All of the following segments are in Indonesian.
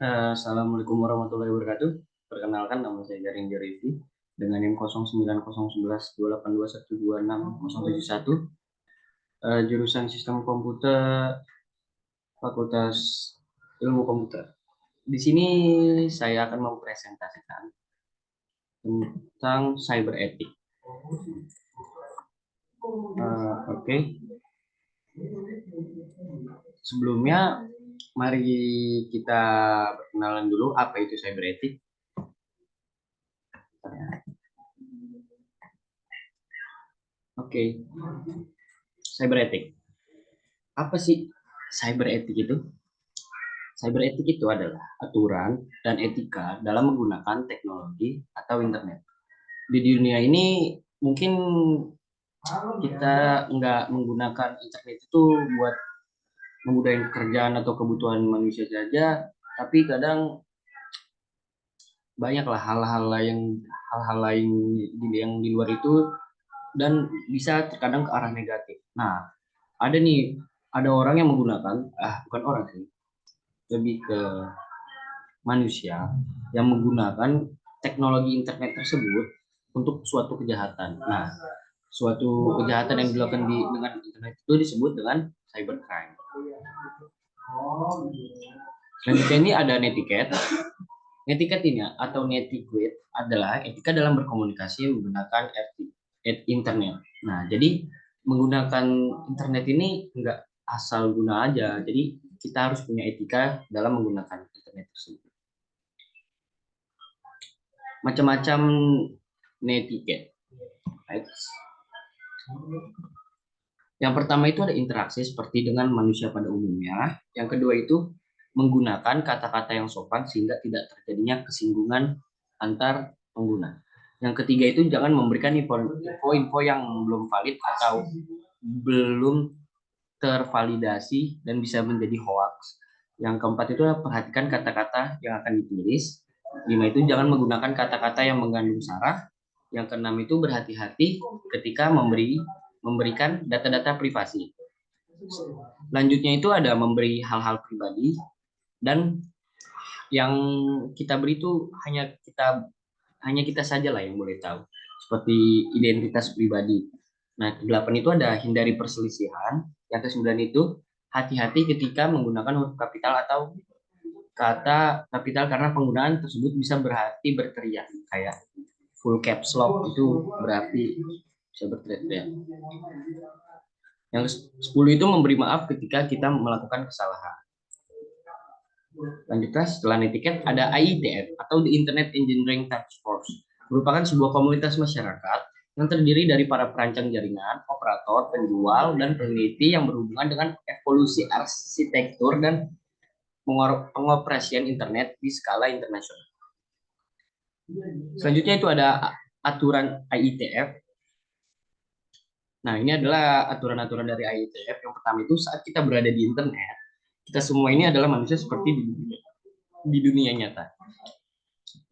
Assalamualaikum warahmatullahi wabarakatuh. Perkenalkan, nama saya Garing Jarifi dengan NIM 09011221267071, jurusan Sistem Komputer, Fakultas Ilmu Komputer. Di sini saya akan mempresentasikan tentang cyber ethic. Oke. Sebelumnya, mari kita perkenalan dulu apa itu cyber ethic. Oke, cyber ethic. Apa sih cyber ethic itu? Cyber ethic itu adalah aturan dan etika dalam menggunakan teknologi atau internet. Di dunia ini mungkin kita nggak menggunakan internet itu buat memudahkan pekerjaan atau kebutuhan manusia saja, tapi kadang banyaklah hal-hal lain yang di luar itu dan bisa terkadang ke arah negatif. Nah, ada orang yang menggunakan, bukan orang sih, lebih ke manusia yang menggunakan teknologi internet tersebut untuk suatu kejahatan. Nah, suatu kejahatan yang dilakukan dengan internet itu disebut dengan cybercrime. Selanjutnya ini ada netiquette. Netiquette ini atau netiquette adalah etika dalam berkomunikasi menggunakan internet. Nah, jadi menggunakan internet ini enggak asal guna aja. Jadi kita harus punya etika dalam menggunakan internet tersebut. Macam-macam netiquette. Right? Yang pertama itu ada interaksi seperti dengan manusia pada umumnya. Yang kedua itu menggunakan kata-kata yang sopan sehingga tidak terjadinya kesinggungan antar pengguna. Yang ketiga itu jangan memberikan info-info yang belum valid atau belum tervalidasi dan bisa menjadi hoax. Yang keempat itu perhatikan kata-kata yang akan ditulis. 5 itu jangan menggunakan kata-kata yang mengandung sara. Yang keenam itu berhati-hati ketika memberikan data-data privasi. Lanjutnya itu ada memberi hal-hal pribadi dan yang kita beri itu hanya kita saja lah yang boleh tahu, seperti identitas pribadi. Nah, ke-8 itu ada hindari perselisihan. Yang ke-9 itu hati-hati ketika menggunakan huruf kapital atau kata kapital karena penggunaan tersebut bisa berarti berteriak, kayak full caps lock itu berarti bisa berteriak. Yang 10 itu memberi maaf ketika kita melakukan kesalahan. Lanjutnya setelah netiquette ada IETF atau The Internet Engineering Task Force, merupakan sebuah komunitas masyarakat yang terdiri dari para perancang jaringan, operator, penjual, dan peneliti yang berhubungan dengan evolusi arsitektur dan pengoperasian internet di skala internasional. Selanjutnya itu ada aturan IETF. Nah, ini adalah aturan-aturan dari IETF. Yang pertama itu saat kita berada di internet, kita semua ini adalah manusia seperti di dunia nyata.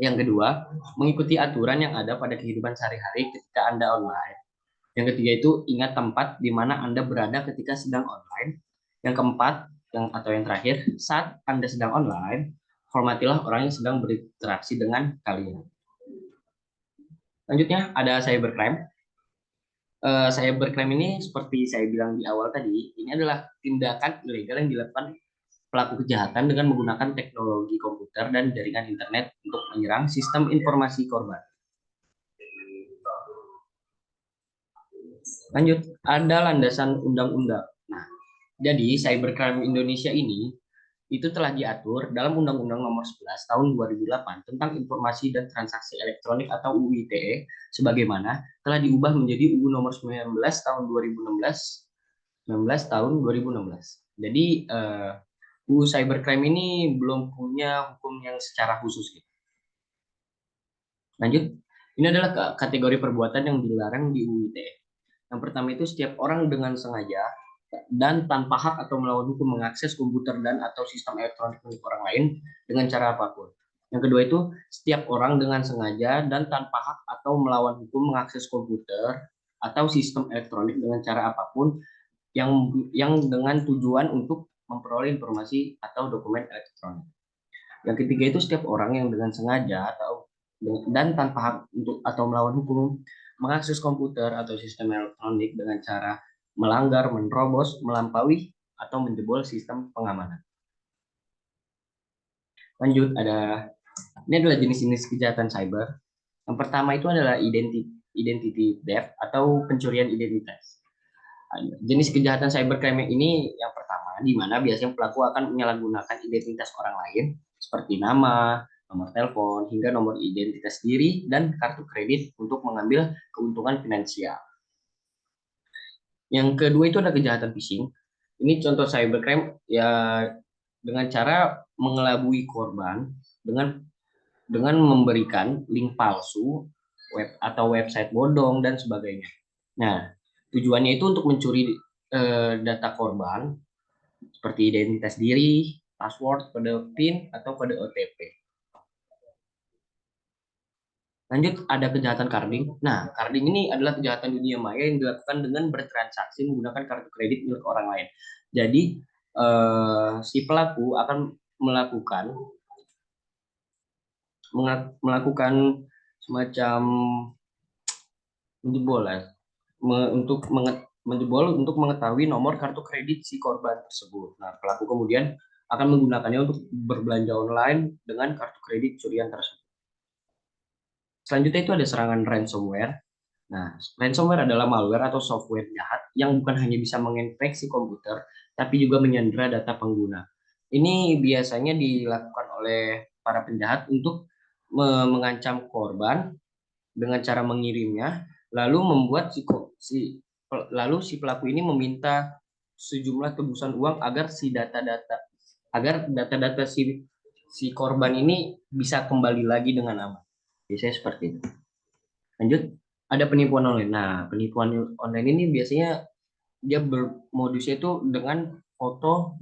Yang kedua, mengikuti aturan yang ada pada kehidupan sehari-hari ketika Anda online. Yang ketiga itu ingat tempat di mana Anda berada ketika sedang online. Yang keempat, atau yang terakhir, saat Anda sedang online, hormatilah orang yang sedang berinteraksi dengan kalian. Selanjutnya ada cybercrime. Cybercrime ini seperti saya bilang di awal tadi, ini adalah tindakan ilegal yang dilakukan pelaku kejahatan dengan menggunakan teknologi komputer dan jaringan internet untuk menyerang sistem informasi korban. Lanjut, ada landasan undang-undang. Nah, jadi cybercrime Indonesia ini itu telah diatur dalam Undang-Undang Nomor 11 Tahun 2008 tentang Informasi dan Transaksi Elektronik atau UU ITE, sebagaimana telah diubah menjadi UU Nomor 19 Tahun 2016 tahun 2016. Jadi UU cybercrime ini belum punya hukum yang secara khusus. Lanjut, ini adalah kategori perbuatan yang dilarang di UU ITE. Yang pertama itu setiap orang dengan sengaja dan tanpa hak atau melawan hukum mengakses komputer dan atau sistem elektronik milik orang lain dengan cara apapun. Yang kedua itu setiap orang dengan sengaja dan tanpa hak atau melawan hukum mengakses komputer atau sistem elektronik dengan cara apapun yang dengan tujuan untuk memperoleh informasi atau dokumen elektronik. Yang ketiga itu setiap orang yang dengan sengaja atau dan tanpa hak untuk atau melawan hukum mengakses komputer atau sistem elektronik dengan cara melanggar, menerobos, melampaui atau menjebol sistem pengamanan. Lanjut, ini adalah jenis-jenis kejahatan cyber. Yang pertama itu adalah identity theft atau pencurian identitas. Jenis kejahatan cybercrime ini yang pertama, di mana biasanya pelaku akan menyalahgunakan identitas orang lain seperti nama, nomor telepon, hingga nomor identitas diri dan kartu kredit untuk mengambil keuntungan finansial. Yang kedua itu ada kejahatan phishing. Ini contoh cybercrime ya, dengan cara mengelabui korban dengan memberikan link palsu, web atau website bodong dan sebagainya. Nah, tujuannya itu untuk mencuri data korban seperti identitas diri, password, kode PIN atau kode OTP. Lanjut, ada kejahatan carding. Nah, carding ini adalah kejahatan dunia maya yang dilakukan dengan bertransaksi menggunakan kartu kredit milik orang lain. Jadi, si pelaku akan melakukan semacam menjebol ya, menjebol untuk mengetahui nomor kartu kredit si korban tersebut. Nah, pelaku kemudian akan menggunakannya untuk berbelanja online dengan kartu kredit curian tersebut. Selanjutnya itu ada serangan ransomware. Nah, ransomware adalah malware atau software jahat yang bukan hanya bisa menginfeksi komputer, tapi juga menyandera data pengguna. Ini biasanya dilakukan oleh para penjahat untuk mengancam korban dengan cara mengirimnya, lalu membuat lalu si pelaku ini meminta sejumlah tebusan uang agar data-data si korban ini bisa kembali lagi dengan aman. Biasanya seperti itu. Lanjut, ada penipuan online. Nah, penipuan online ini biasanya dia bermodusnya itu dengan foto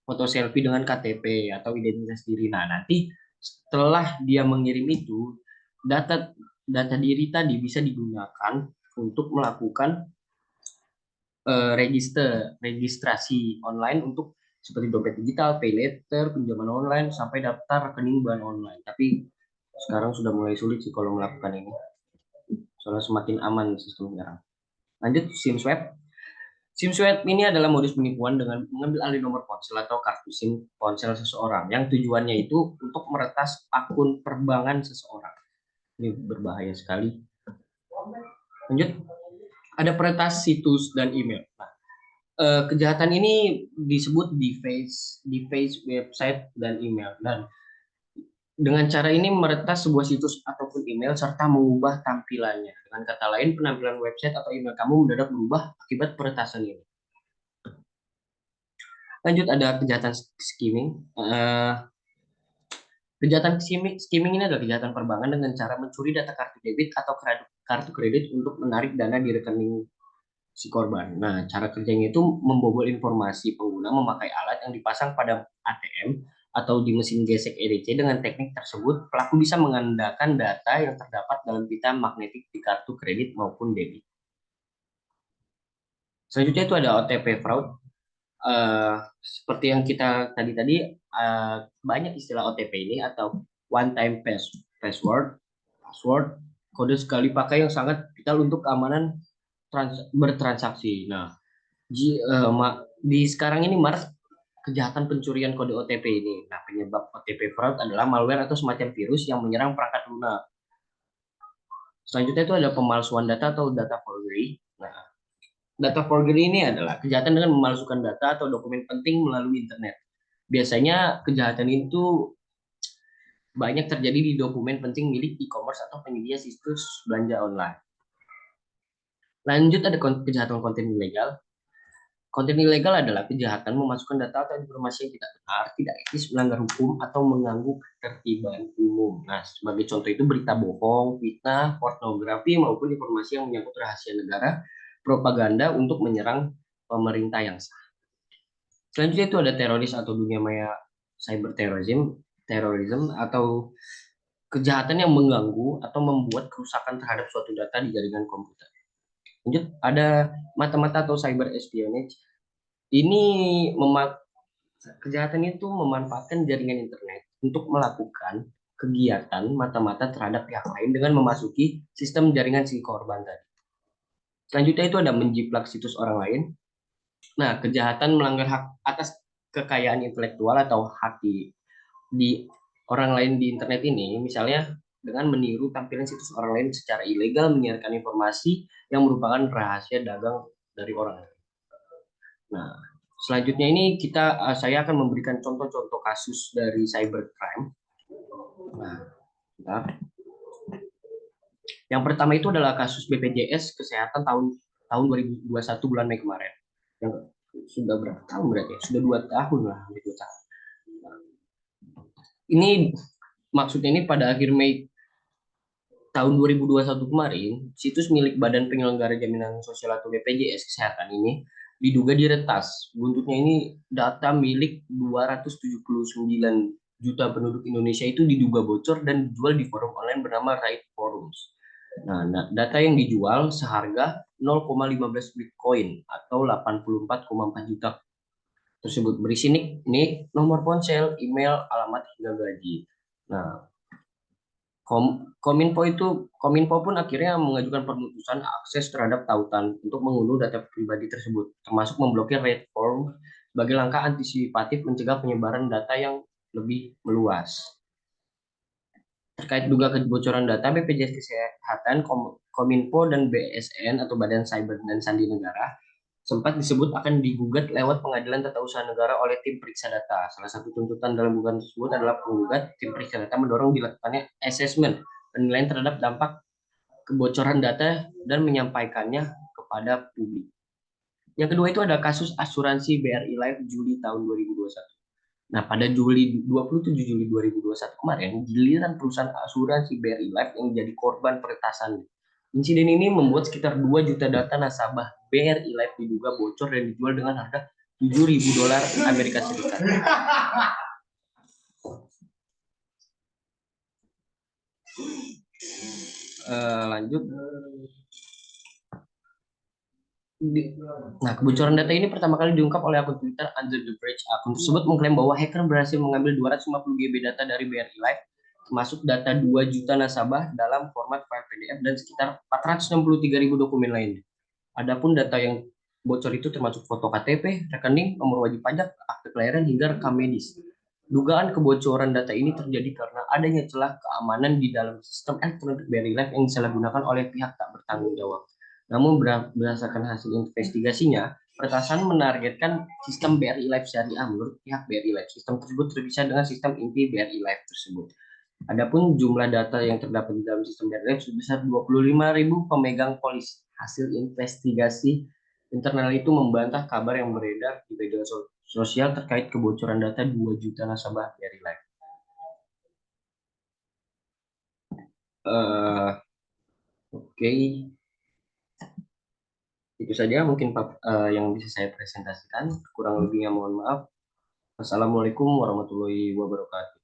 selfie dengan KTP atau identitas diri. Nah, nanti setelah dia mengirim itu, data data diri tadi bisa digunakan untuk melakukan registrasi online untuk seperti dompet digital, pay later, pinjaman online, sampai daftar rekening bank online. Tapi sekarang sudah mulai sulit sih kalau melakukan ini. Soalnya semakin aman sistem sekarang. Lanjut, SIM swap. SIM swap ini adalah modus penipuan dengan mengambil alih nomor ponsel atau kartu SIM ponsel seseorang yang tujuannya itu untuk meretas akun perbankan seseorang. Ini berbahaya sekali. Lanjut, ada peretas situs dan email. Nah, kejahatan ini disebut deface website dan email. Dan dengan cara ini meretas sebuah situs ataupun email serta mengubah tampilannya. Dengan kata lain, penampilan website atau email kamu mendadak berubah akibat peretasan ini. Lanjut, ada kejahatan skimming. Kejahatan skimming ini adalah kejahatan perbankan dengan cara mencuri data kartu debit atau kartu kredit untuk menarik dana di rekening si korban. Nah, cara kerjanya itu membobol informasi pengguna memakai alat yang dipasang pada ATM atau di mesin gesek EDC. Dengan teknik tersebut, pelaku bisa mengandalkan data yang terdapat dalam pita magnetik di kartu kredit maupun debit. Selanjutnya itu ada OTP fraud. Seperti yang kita tadi banyak istilah OTP ini atau one time password, kode sekali pakai yang sangat vital untuk keamanan bertransaksi. Nah, di sekarang ini kejahatan pencurian kode OTP ini. Nah, penyebab OTP fraud adalah malware atau semacam virus yang menyerang perangkat lunak. Selanjutnya itu ada pemalsuan data atau data forgery. Nah, data forgery ini adalah kejahatan dengan memalsukan data atau dokumen penting melalui internet. Biasanya kejahatan itu banyak terjadi di dokumen penting milik e-commerce atau penyedia situs belanja online. Lanjut, ada kejahatan konten ilegal. Konten ilegal adalah kejahatan memasukkan data atau informasi yang tidak benar, tidak etis, melanggar hukum, atau mengganggu ketertiban umum. Nah, sebagai contoh itu berita bohong, fitnah, pornografi, maupun informasi yang menyangkut rahasia negara, propaganda untuk menyerang pemerintah yang sah. Selanjutnya itu ada teroris atau dunia maya cyber terorisme atau kejahatan yang mengganggu atau membuat kerusakan terhadap suatu data di jaringan komputer. Lanjut, ada mata-mata atau cyber espionage. Ini Kejahatan itu memanfaatkan jaringan internet untuk melakukan kegiatan mata-mata terhadap pihak lain dengan memasuki sistem jaringan si korban tadi. Selanjutnya itu ada menjiplak situs orang lain. Nah, kejahatan melanggar hak atas kekayaan intelektual atau hak di orang lain di internet ini, misalnya dengan meniru tampilan situs orang lain secara ilegal, menyiarkan informasi yang merupakan rahasia dagang dari orang lain. Nah, selanjutnya ini saya akan memberikan contoh-contoh kasus dari cybercrime. Nah, bentar. Yang pertama itu adalah kasus BPJS Kesehatan tahun 2021 bulan Mei kemarin. Yang sudah berapa tahun berarti? Sudah 2 tahun lah, hampir 2 tahun. Ini maksudnya ini pada akhir Mei tahun 2021 kemarin, situs milik Badan Penyelenggara Jaminan Sosial atau BPJS Kesehatan ini diduga diretas. Buntutnya ini data milik 279 juta penduduk Indonesia itu diduga bocor dan dijual di forum online bernama Right Forums. Nah, data yang dijual seharga 0,15 Bitcoin atau 84,4 juta tersebut berisi nik, nomor ponsel, email, alamat hingga gaji. Nah, Kominfo pun akhirnya mengajukan pemutusan akses terhadap tautan untuk mengunduh data pribadi tersebut, termasuk memblokir red form sebagai langkah antisipatif mencegah penyebaran data yang lebih meluas. Terkait duga kebocoran data, BPJS Kesehatan, Kominfo, dan BSN atau Badan Cyber dan Sandi Negara sempat disebut akan digugat lewat pengadilan tata usaha negara oleh tim periksa data. Salah satu tuntutan dalam gugatan tersebut adalah penggugat tim periksa data mendorong dilakukannya asesmen penilaian terhadap dampak kebocoran data dan menyampaikannya kepada publik. Yang kedua itu ada kasus asuransi BRI Life Juli tahun 2021. Nah, pada 27 Juli 2021 kemarin, giliran perusahaan asuransi BRI Life yang jadi korban peretasan. Insiden ini membuat sekitar 2 juta data nasabah BRI Life diduga bocor dan dijual dengan harga $7.000 Amerika Serikat. Lanjut. Nah, kebocoran data ini pertama kali diungkap oleh akun Twitter Under the Bridge. Akun tersebut mengklaim bahwa hacker berhasil mengambil 250 GB data dari BRI Life, termasuk data 2 juta nasabah dalam format file PDF dan sekitar 463.000 dokumen lainnya. Adapun data yang bocor itu termasuk foto KTP, rekening, nomor wajib pajak, akte kelahiran, hingga rekam medis. Dugaan kebocoran data ini terjadi karena adanya celah keamanan di dalam sistem elektronik BRI Life yang disalahgunakan oleh pihak tak bertanggung jawab. Namun berdasarkan hasil investigasinya, peretasan menargetkan sistem BRI Life Syariah menurut pihak BRI Life. Sistem tersebut terpisah dengan sistem inti BRI Life tersebut. Adapun jumlah data yang terdapat di dalam sistem BRI Life sebesar 25.000 pemegang polis. Hasil investigasi internal itu membantah kabar yang beredar di media sosial terkait kebocoran data 2 juta nasabah BRI Life. Oke. Itu saja mungkin yang bisa saya presentasikan. Kurang lebihnya mohon maaf. Assalamualaikum warahmatullahi wabarakatuh.